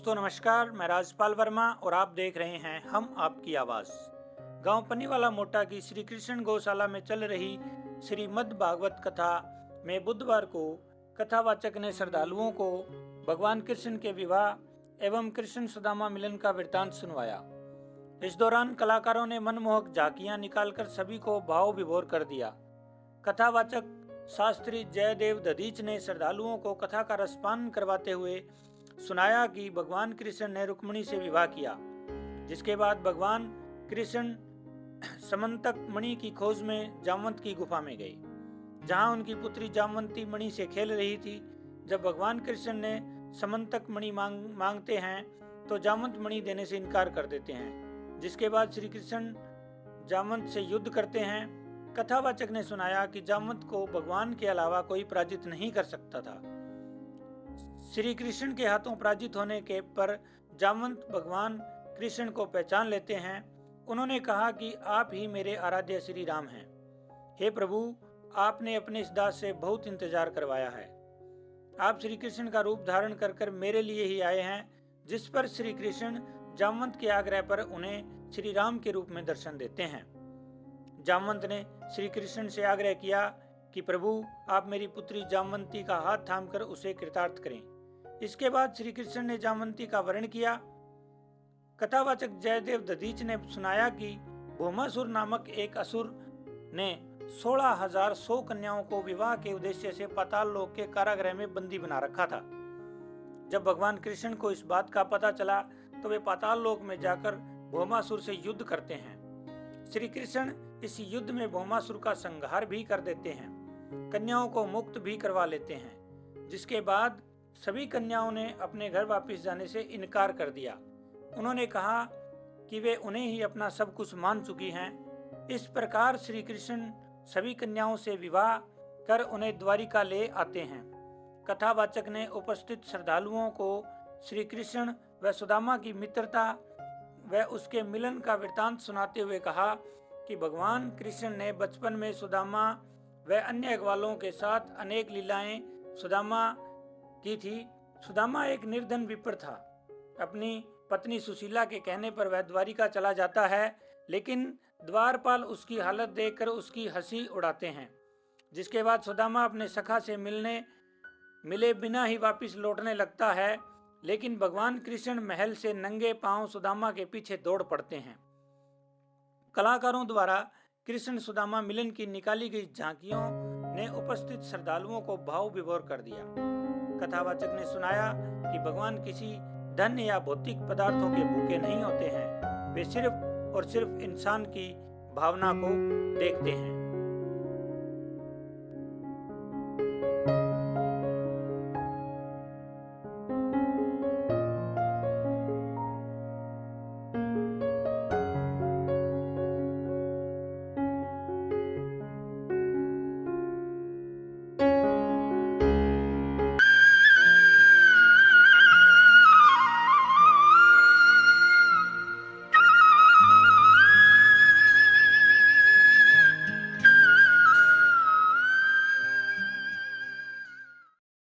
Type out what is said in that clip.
दोस्तों नमस्कार, मैं राजपाल वर्मा और आप देख रहे हैं हम आपकी आवाज़। गांव पन्नीवाला मोटा की श्री कृष्ण गौशाला में चल रही श्रीमद् भागवत कथा में बुधवार को कथावाचक ने श्रद्धालुओं को भगवान कृष्ण के विवाह एवं कृष्ण सुदामा मिलन का वृत्तांत सुनवाया। इस दौरान कलाकारों ने मनमोहक झांकियां निकालकर सभी को भाव विभोर कर दिया। कथावाचक शास्त्री जयदेव दधीच ने श्रद्धालुओं को कथा का रसपान करवाते हुए सुनाया कि भगवान कृष्ण ने रुक्मिणी से विवाह किया, जिसके बाद भगवान कृष्ण समंतक मणि की खोज में जामवंत की गुफा में गए, जहां उनकी पुत्री जामवंती मणि से खेल रही थी। जब भगवान कृष्ण ने समंतक मणि मांगते हैं तो जामवंत मणि देने से इनकार कर देते हैं, जिसके बाद श्री कृष्ण जामवंत से युद्ध करते हैं। कथावाचक ने सुनाया कि जामवंत को भगवान के अलावा कोई पराजित नहीं कर सकता था। श्री कृष्ण के हाथों पराजित होने के पर जामवंत भगवान कृष्ण को पहचान लेते हैं। उन्होंने कहा कि आप ही मेरे आराध्य श्री राम हैं। हे प्रभु, आपने अपने इस दास से बहुत इंतजार करवाया है। आप श्री कृष्ण का रूप धारण कर मेरे लिए ही आए हैं। जिस पर श्री कृष्ण जामवंत के आग्रह पर उन्हें श्री राम के रूप में दर्शन देते हैं। जामवंत ने श्री कृष्ण से आग्रह किया कि प्रभु, आप मेरी पुत्री जामवंती का हाथ थामकर उसे कृतार्थ करें। इसके बाद श्री कृष्ण ने जामवंती का वर्ण किया। कथावाचक जयदेव दधीच ने सुनाया कि भौमासुर नामक एक असुर ने 16,100 कन्याओं को विवाह के उद्देश्य से पाताल लोक के कारागृह में बंदी बना रखा था। जब भगवान कृष्ण को इस बात का पता चला तो वे पाताल लोक में जाकर भौमासुर से युद्ध करते हैं। श्री कृष्ण इस युद्ध में भौमासुर का संहार भी कर देते हैं, कन्याओं को मुक्त भी करवा लेते हैं, जिसके बाद सभी कन्याओं ने अपने घर वापस जाने से इनकार कर दिया। उन्होंने कहा कि वे उन्हें ही अपना सब कुछ मान चुकी हैं। इस प्रकार श्री कृष्ण सभी कन्याओं से विवाह कर उन्हें द्वारिका ले आते हैं। कथावाचक ने उपस्थित श्रद्धालुओं को श्री कृष्ण व सुदामा की मित्रता व उसके मिलन का वृत्तांत सुनाते हुए कहा कि भगवान कृष्ण ने बचपन में सुदामा व अन्य ग्वालों के साथ अनेक लीलाएं सुदामा की थी। सुदामा एक निर्धन विप्र था। अपनी पत्नी सुशीला के कहने पर वह द्वारिका चला जाता है, लेकिन द्वारपाल उसकी हालत देखकर उसकी हंसी उड़ाते हैं। जिसके बाद सुदामा अपने सखा से मिले बिना ही वापस लौटने लगता है, लेकिन भगवान कृष्ण महल से नंगे पांव सुदामा के पीछे दौड़ पड़ते हैं। कलाकारों द्वारा कृष्ण सुदामा मिलन की निकाली गई झांकियों ने उपस्थित श्रद्धालुओं को भाव विभोर कर दिया। कथावाचक ने सुनाया कि भगवान किसी धन या भौतिक पदार्थों के भूखे नहीं होते हैं, वे सिर्फ और सिर्फ इंसान की भावना को देखते हैं।